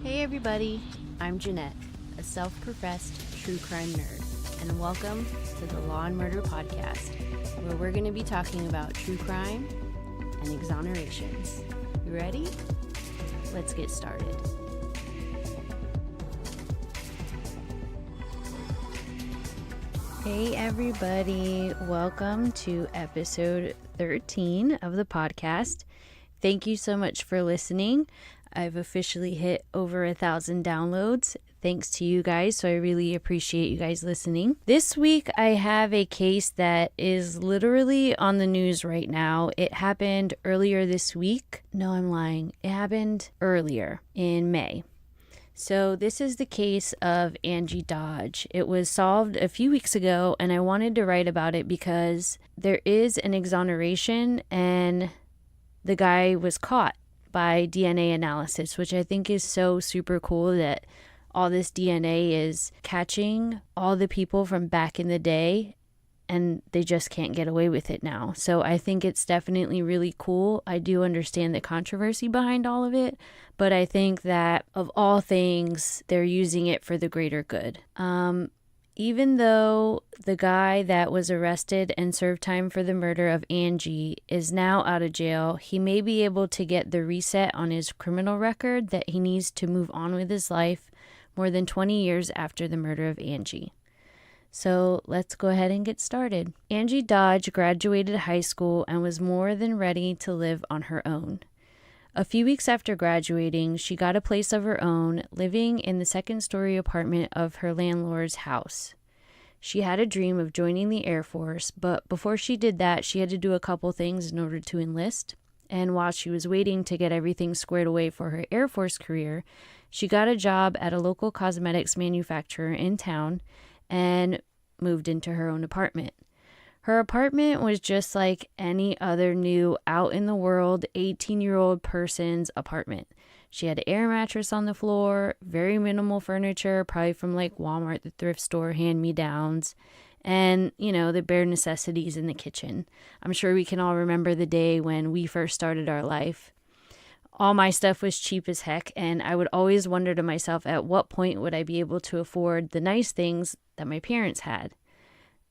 Hey everybody, I'm Jeanette, a self-professed true crime nerd, and welcome to the Law and Murder Podcast, where we're going to be talking about true crime and exonerations. You ready? Let's get started. Hey everybody, welcome to episode 13 of the podcast. Thank you so much for listening. I've officially hit over 1,000 downloads. Thanks to you guys, so I really appreciate you guys listening. This week, I have a case that is literally on the news right now. It happened earlier this week. No, I'm lying. It happened earlier in May. So this is the case of Angie Dodge. It was solved a few weeks ago, and I wanted to write about it because there is an exoneration, and the guy was caught by DNA analysis, which I think is so super cool that all this DNA is catching all the people from back in the day and they just can't get away with it now. So I think it's definitely really cool. I do understand the controversy behind all of it, but I think that of all things, they're using it for the greater good. Even though the guy that was arrested and served time for the murder of Angie is now out of jail, he may be able to get the reset on his criminal record that he needs to move on with his life more than 20 years after the murder of Angie. So let's go ahead and get started. Angie Dodge graduated high school and was more than ready to live on her own. A few weeks after graduating, she got a place of her own, living in the second-story apartment of her landlord's house. She had a dream of joining the Air Force, but before she did that, she had to do a couple things in order to enlist. And while she was waiting to get everything squared away for her Air Force career, she got a job at a local cosmetics manufacturer in town and moved into her own apartment. Her apartment was just like any other new out-in-the-world 18-year-old person's apartment. She had an air mattress on the floor, very minimal furniture, probably from like Walmart, the thrift store, hand-me-downs, and, the bare necessities in the kitchen. I'm sure we can all remember the day when we first started our life. All my stuff was cheap as heck, and I would always wonder to myself, at what point would I be able to afford the nice things that my parents had?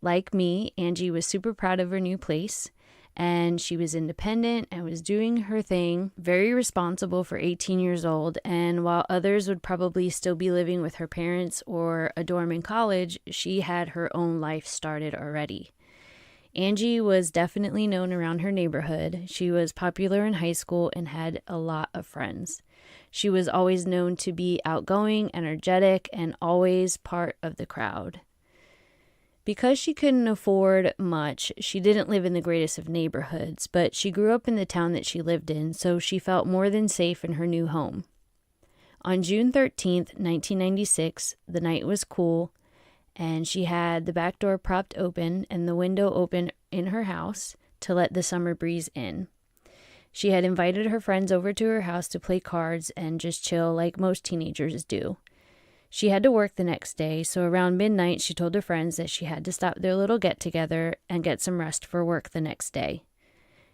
Like me, Angie was super proud of her new place, and she was independent and was doing her thing, very responsible for 18 years old, and while others would probably still be living with her parents or a dorm in college, she had her own life started already. Angie was definitely known around her neighborhood. She was popular in high school and had a lot of friends. She was always known to be outgoing, energetic, and always part of the crowd. Because she couldn't afford much, she didn't live in the greatest of neighborhoods, but she grew up in the town that she lived in, so she felt more than safe in her new home. On June 13th, 1996, the night was cool, and she had the back door propped open and the window open in her house to let the summer breeze in. She had invited her friends over to her house to play cards and just chill like most teenagers do. She had to work the next day, so around midnight she told her friends that she had to stop their little get-together and get some rest for work the next day.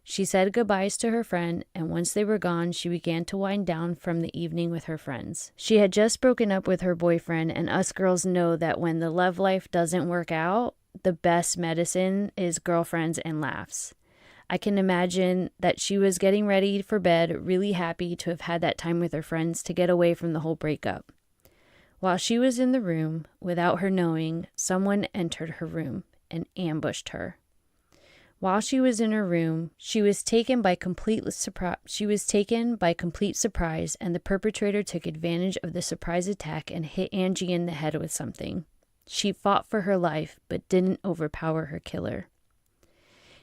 She said goodbyes to her friend, and once they were gone, she began to wind down from the evening with her friends. She had just broken up with her boyfriend, and us girls know that when the love life doesn't work out, the best medicine is girlfriends and laughs. I can imagine that she was getting ready for bed, really happy to have had that time with her friends to get away from the whole breakup. While she was in the room, without her knowing, someone entered her room and ambushed her. While she was in her room, she was taken by complete surprise, and the perpetrator took advantage of the surprise attack and hit Angie in the head with something. She fought for her life, but didn't overpower her killer.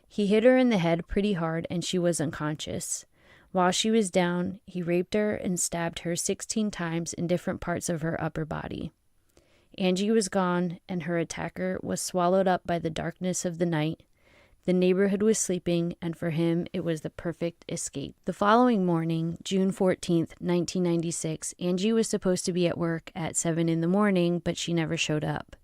He hit her in the head pretty hard, and she was unconscious. While she was down, he raped her and stabbed her 16 times in different parts of her upper body. Angie was gone, and her attacker was swallowed up by the darkness of the night. The neighborhood was sleeping, and for him, it was the perfect escape. The following morning, June 14th, 1996, Angie was supposed to be at work at 7 in the morning, but she never showed up.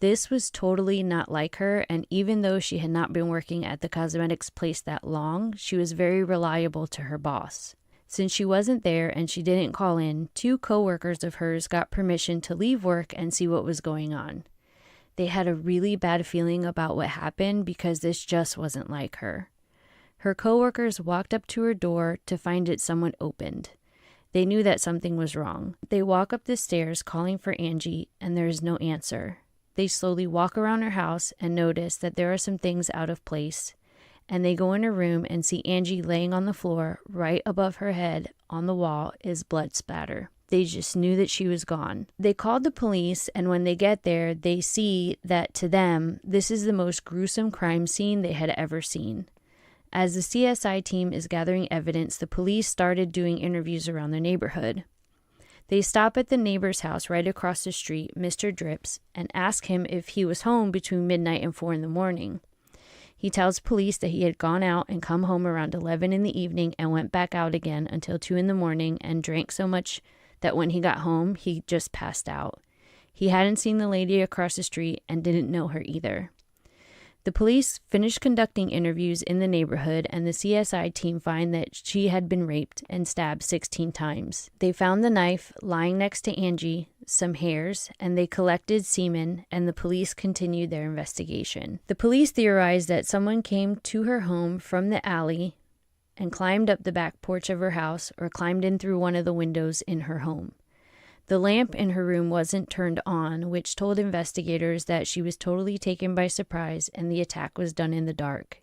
This was totally not like her, and even though she had not been working at the cosmetics place that long, she was very reliable to her boss. Since she wasn't there and she didn't call in, 2 coworkers of hers got permission to leave work and see what was going on. They had a really bad feeling about what happened because this just wasn't like her. Her coworkers walked up to her door to find it someone opened. They knew that something was wrong. They walk up the stairs calling for Angie, and there is no answer. They slowly walk around her house and notice that there are some things out of place. And they go in her room and see Angie laying on the floor right above her head on the wall is blood spatter. They just knew that she was gone. They called the police, and when they get there, they see that to them, this is the most gruesome crime scene they had ever seen. As the CSI team is gathering evidence, the police started doing interviews around the neighborhood. They stop at the neighbor's house right across the street, Mr. Drips, and ask him if he was home between midnight and 4 in the morning. He tells police that he had gone out and come home around 11 in the evening and went back out again until 2 in the morning and drank so much that when he got home, he just passed out. He hadn't seen the lady across the street and didn't know her either. The police finished conducting interviews in the neighborhood, and the CSI team find that she had been raped and stabbed 16 times. They found the knife lying next to Angie, some hairs, and they collected semen, and the police continued their investigation. The police theorized that someone came to her home from the alley and climbed up the back porch of her house or climbed in through one of the windows in her home. The lamp in her room wasn't turned on, which told investigators that she was totally taken by surprise and the attack was done in the dark.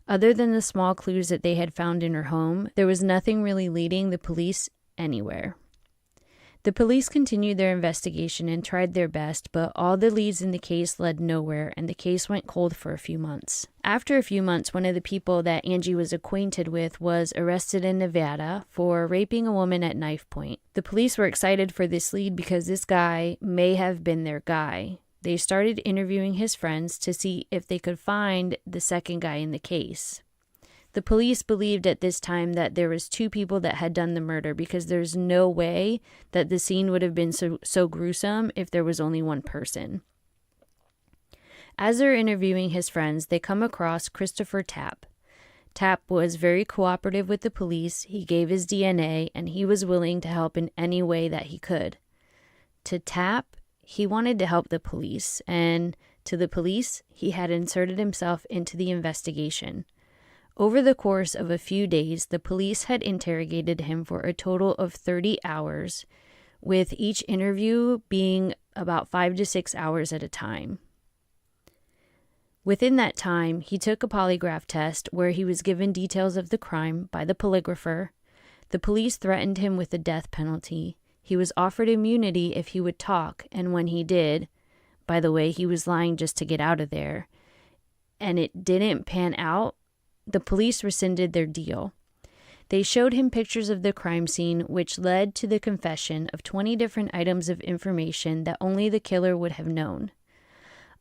Other than the small clues that they had found in her home, there was nothing really leading the police anywhere. The police continued their investigation and tried their best, but all the leads in the case led nowhere, and the case went cold for a few months. After a few months, one of the people that Angie was acquainted with was arrested in Nevada for raping a woman at knife point. The police were excited for this lead because this guy may have been their guy. They started interviewing his friends to see if they could find the second guy in the case. The police believed at this time that there was 2 people that had done the murder because there's no way that the scene would have been so gruesome if there was only one person. As they're interviewing his friends, they come across Christopher Tapp. Tapp was very cooperative with the police, he gave his DNA, and he was willing to help in any way that he could. To Tapp, he wanted to help the police, and to the police, he had inserted himself into the investigation. Over the course of a few days, the police had interrogated him for a total of 30 hours, with each interview being about 5 to 6 hours at a time. Within that time, he took a polygraph test where he was given details of the crime by the polygrapher. The police threatened him with the death penalty. He was offered immunity if he would talk, and when he did, by the way, he was lying just to get out of there, and it didn't pan out, the police rescinded their deal. They showed him pictures of the crime scene, which led to the confession of 20 different items of information that only the killer would have known.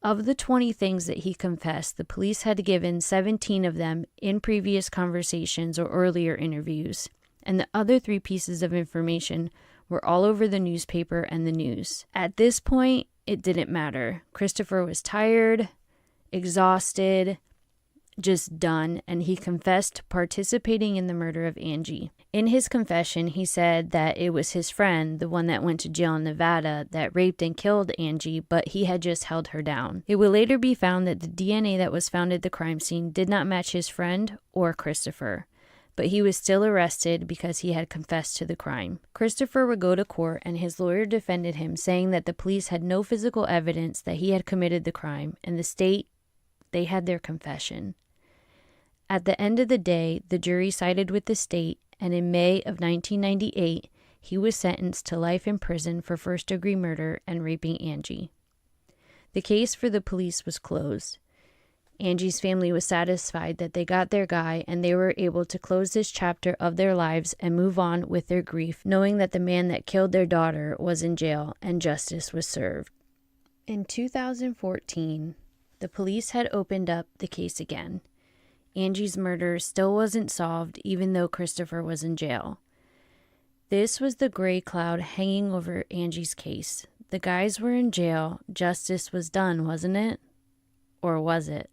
Of the 20 things that he confessed, the police had given 17 of them in previous conversations or earlier interviews, and the other 3 pieces of information were all over the newspaper and the news. At this point, it didn't matter. Christopher was tired, exhausted, just done, and he confessed to participating in the murder of Angie. In his confession, he said that it was his friend, the one that went to jail in Nevada, that raped and killed Angie, but he had just held her down. It would later be found that the DNA that was found at the crime scene did not match his friend or Christopher, but he was still arrested because he had confessed to the crime. Christopher would go to court, and his lawyer defended him, saying that the police had no physical evidence that he had committed the crime, and the state, they had their confession. At the end of the day, the jury sided with the state, and in May of 1998, he was sentenced to life in prison for first-degree murder and raping Angie. The case for the police was closed. Angie's family was satisfied that they got their guy, and they were able to close this chapter of their lives and move on with their grief, knowing that the man that killed their daughter was in jail and justice was served. In 2014, the police had opened up the case again. Angie's murder still wasn't solved, even though Christopher was in jail. This was the gray cloud hanging over Angie's case. The guys were in jail. Justice was done, wasn't it? Or was it?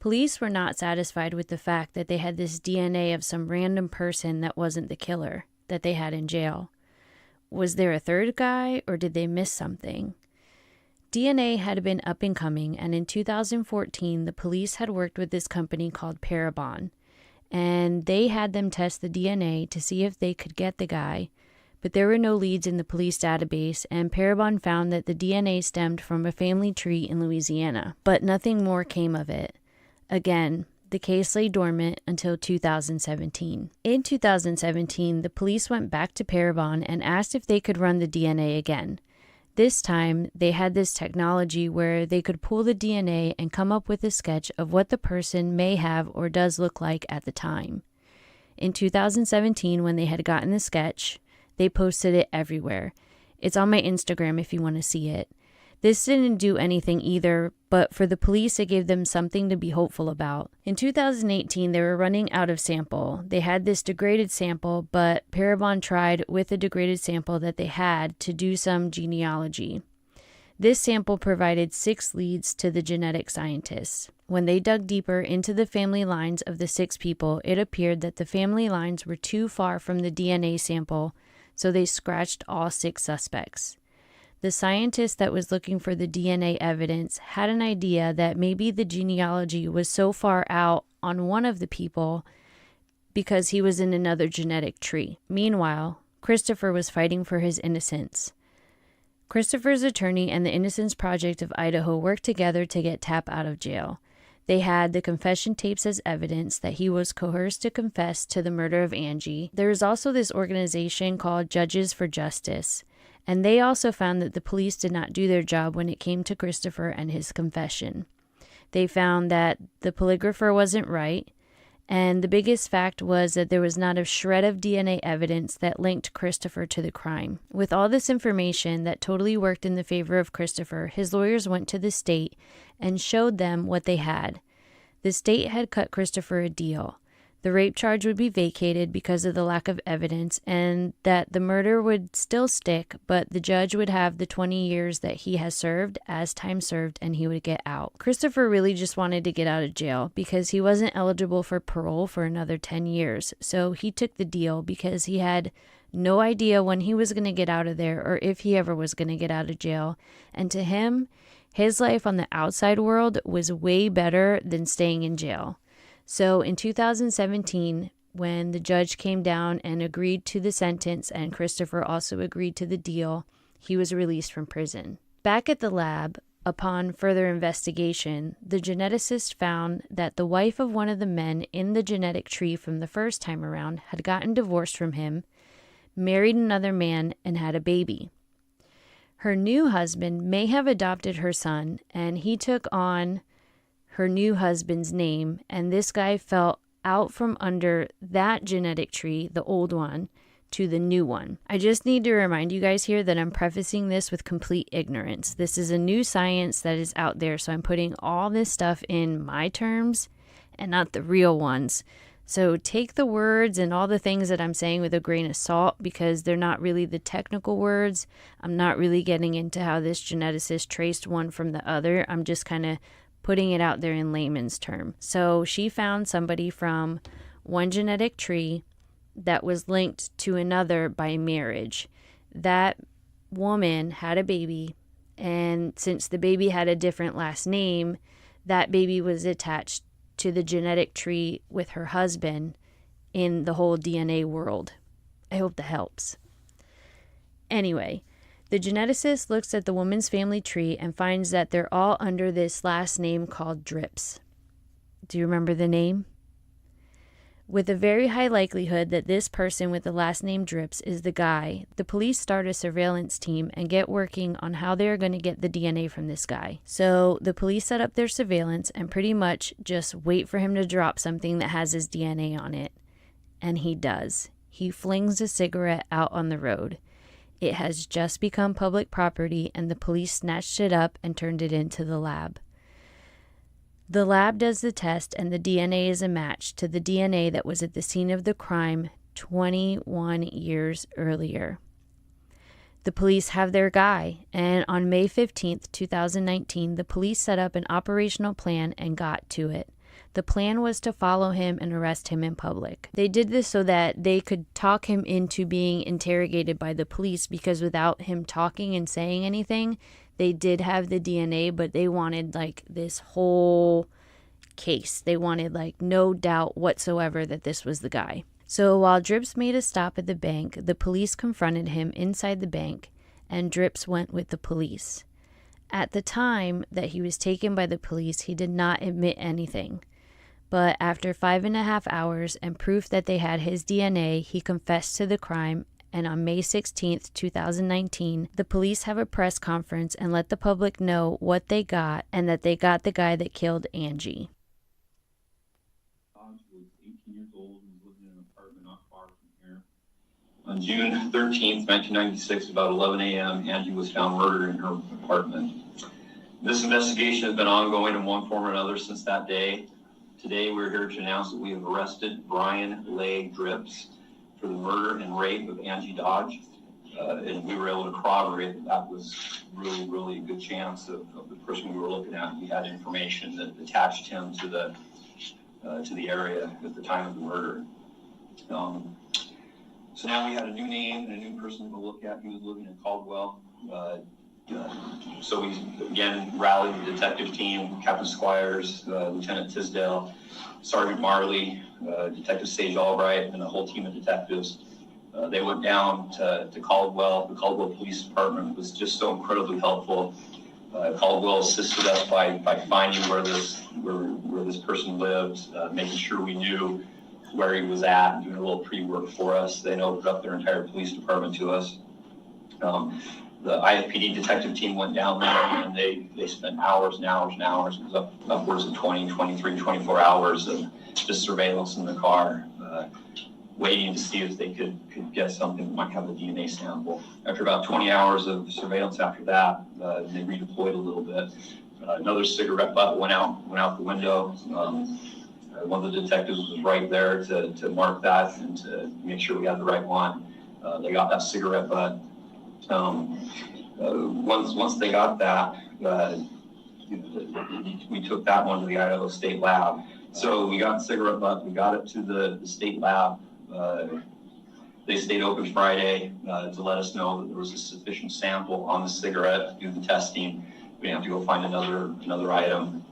Police were not satisfied with the fact that they had this DNA of some random person that wasn't the killer that they had in jail. Was there a third guy, or did they miss something? DNA had been up and coming, and in 2014, the police had worked with this company called Parabon, and they had them test the DNA to see if they could get the guy, but there were no leads in the police database, and Parabon found that the DNA stemmed from a family tree in Louisiana, but nothing more came of it. Again, the case lay dormant until 2017. In 2017, the police went back to Parabon and asked if they could run the DNA again. This time, they had this technology where they could pull the DNA and come up with a sketch of what the person may have or does look like at the time. In 2017, when they had gotten the sketch, they posted it everywhere. It's on my Instagram if you want to see it. This didn't do anything either, but for the police, it gave them something to be hopeful about. In 2018, they were running out of sample. They had this degraded sample, but Parabon tried with the degraded sample that they had to do some genealogy. This sample provided 6 leads to the genetic scientists. When they dug deeper into the family lines of the 6 people, it appeared that the family lines were too far from the DNA sample, so they scratched all 6 suspects. The scientist that was looking for the DNA evidence had an idea that maybe the genealogy was so far out on one of the people because he was in another genetic tree. Meanwhile, Christopher was fighting for his innocence. Christopher's attorney and the Innocence Project of Idaho worked together to get Tapp out of jail. They had the confession tapes as evidence that he was coerced to confess to the murder of Angie. There is also this organization called Judges for Justice, and they also found that the police did not do their job when it came to Christopher and his confession. They found that the polygrapher wasn't right, and the biggest fact was that there was not a shred of DNA evidence that linked Christopher to the crime. With all this information that totally worked in the favor of Christopher, his lawyers went to the state and showed them what they had. The state had cut Christopher a deal. The rape charge would be vacated because of the lack of evidence, and that the murder would still stick, but the judge would have the 20 years that he has served as time served, and he would get out. Christopher really just wanted to get out of jail because he wasn't eligible for parole for another 10 years. So he took the deal because he had no idea when he was going to get out of there or if he ever was going to get out of jail. And to him, his life on the outside world was way better than staying in jail. So in 2017, when the judge came down and agreed to the sentence and Christopher also agreed to the deal, he was released from prison. Back at the lab, upon further investigation, the geneticist found that the wife of one of the men in the genetic tree from the first time around had gotten divorced from him, married another man, and had a baby. Her new husband may have adopted her son, and he took on her new husband's name, and this guy fell out from under that genetic tree, the old one, to the new one. I just need to remind you guys here that I'm prefacing this with complete ignorance. This is a new science that is out there, so I'm putting all this stuff in my terms and not the real ones. So take the words and all the things that I'm saying with a grain of salt because they're not really the technical words. I'm not really getting into how this geneticist traced one from the other. I'm just kind of putting it out there in layman's term. So she found somebody from one genetic tree that was linked to another by marriage. That woman had a baby, and since the baby had a different last name, that baby was attached to the genetic tree with her husband in the whole DNA world. I hope that helps. Anyway, the geneticist looks at the woman's family tree and finds that they're all under this last name called Drips. Do you remember the name? With a very high likelihood that this person with the last name Drips is the guy, the police start a surveillance team and get working on how they're going to get the DNA from this guy. So the police set up their surveillance and pretty much just wait for him to drop something that has his DNA on it. And he does. He flings a cigarette out on the road. It has just become public property, and the police snatched it up and turned it into the lab. The lab does the test, and the DNA is a match to the DNA that was at the scene of the crime 21 years earlier. The police have their guy, and on May 15th, 2019, the police set up an operational plan and got to it. The plan was to follow him and arrest him in public. They did this so that they could talk him into being interrogated by the police, because without him talking and saying anything, they did have the DNA, but they wanted like this whole case. They wanted like no doubt whatsoever that this was the guy. So while Drips made a stop at the bank, the police confronted him inside the bank, and Drips went with the police. At the time that he was taken by the police, he did not admit anything. But after 5.5 hours and proof that they had his DNA, he confessed to the crime, and on May 16th, 2019, the police have a press conference and let the public know what they got, and that they got the guy that killed Angie. Dodge was 18 years old and was living in an apartment not far from here. On June 13th, 1996, about 11 a.m., Angie was found murdered in her apartment. This investigation has been ongoing in one form or another since that day. Today, we're here to announce that we have arrested Brian Lay Drips for the murder and rape of Angie Dodge. And we were able to corroborate that was really a good chance of the person we were looking at. We had information that attached him to the area at the time of the murder. So now we had a new name and a new person to look at. He was living in Caldwell. So we again rallied the detective team, Captain Squires, Lieutenant Tisdale, Sergeant Marley, Detective Sage Albright, and a whole team of detectives. They went down to Caldwell. The Caldwell Police Department was just so incredibly helpful. Caldwell assisted us by finding where this person lived, making sure we knew where he was at, and doing a little pre-work for us. They opened up their entire police department to us. The IFPD detective team went down there, and they spent hours and hours and hours. It was upwards of 20, 23, 24 hours of just surveillance in the car, waiting to see if they could get something that might have a DNA sample. After about 20 hours of surveillance after that, they redeployed a little bit. Another cigarette butt went out the window. One of the detectives was right there to mark that and to make sure we had the right one. They got that cigarette butt. Once they got that, we took that one to the Idaho State Lab. So we got the cigarette butt, we got it to the state lab. They stayed open Friday to let us know that there was a sufficient sample on the cigarette to do the testing. We didn't have to go find another item.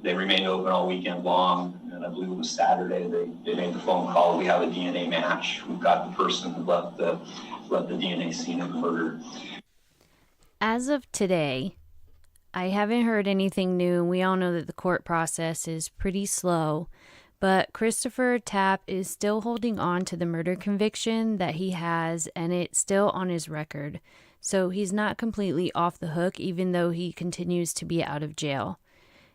They remained open all weekend long, and I believe it was Saturday they made the phone call. We have a DNA match. We've got the person who left the DNA scene of the murder. As of today, I haven't heard anything new. We all know that the court process is pretty slow, but Christopher Tapp is still holding on to the murder conviction that he has, and it's still on his record. So he's not completely off the hook, even though he continues to be out of jail.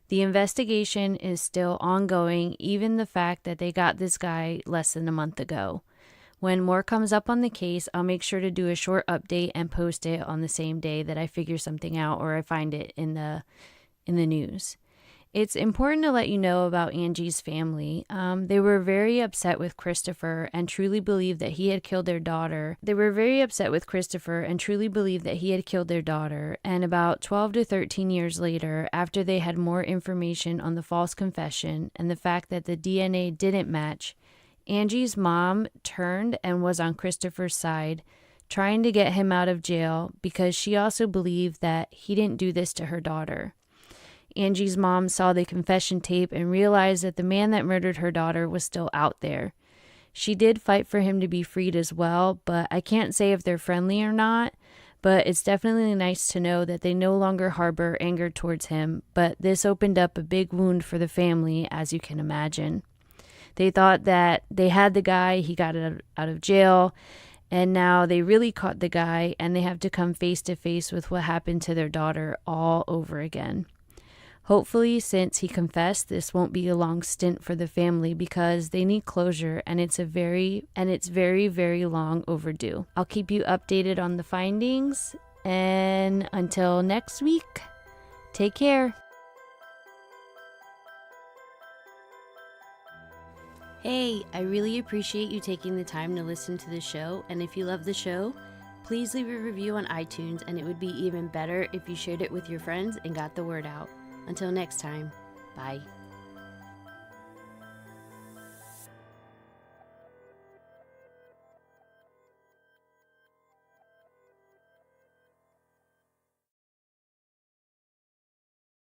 The investigation is still ongoing, even the fact that they got this guy less than a month ago. When more comes up on the case, I'll make sure to do a short update and post it on the same day that I figure something out or I find it in the news. It's important to let you know about Angie's family. They were very upset with Christopher and truly believed that he had killed their daughter. And about 12 to 13 years later, after they had more information on the false confession and the fact that the DNA didn't match, Angie's mom turned and was on Christopher's side, trying to get him out of jail because she also believed that he didn't do this to her daughter. Angie's mom saw the confession tape and realized that the man that murdered her daughter was still out there. She did fight for him to be freed as well, but I can't say if they're friendly or not, but it's definitely nice to know that they no longer harbor anger towards him, but this opened up a big wound for the family, as you can imagine. They thought that they had the guy, he got out of jail, and now they really caught the guy, and they have to come face to face with what happened to their daughter all over again. Hopefully, since he confessed, this won't be a long stint for the family because they need closure, and it's very, very long overdue. I'll keep you updated on the findings, and until next week, take care. Hey, I really appreciate you taking the time to listen to the show, and if you love the show, please leave a review on iTunes, and it would be even better if you shared it with your friends and got the word out. Until next time, bye.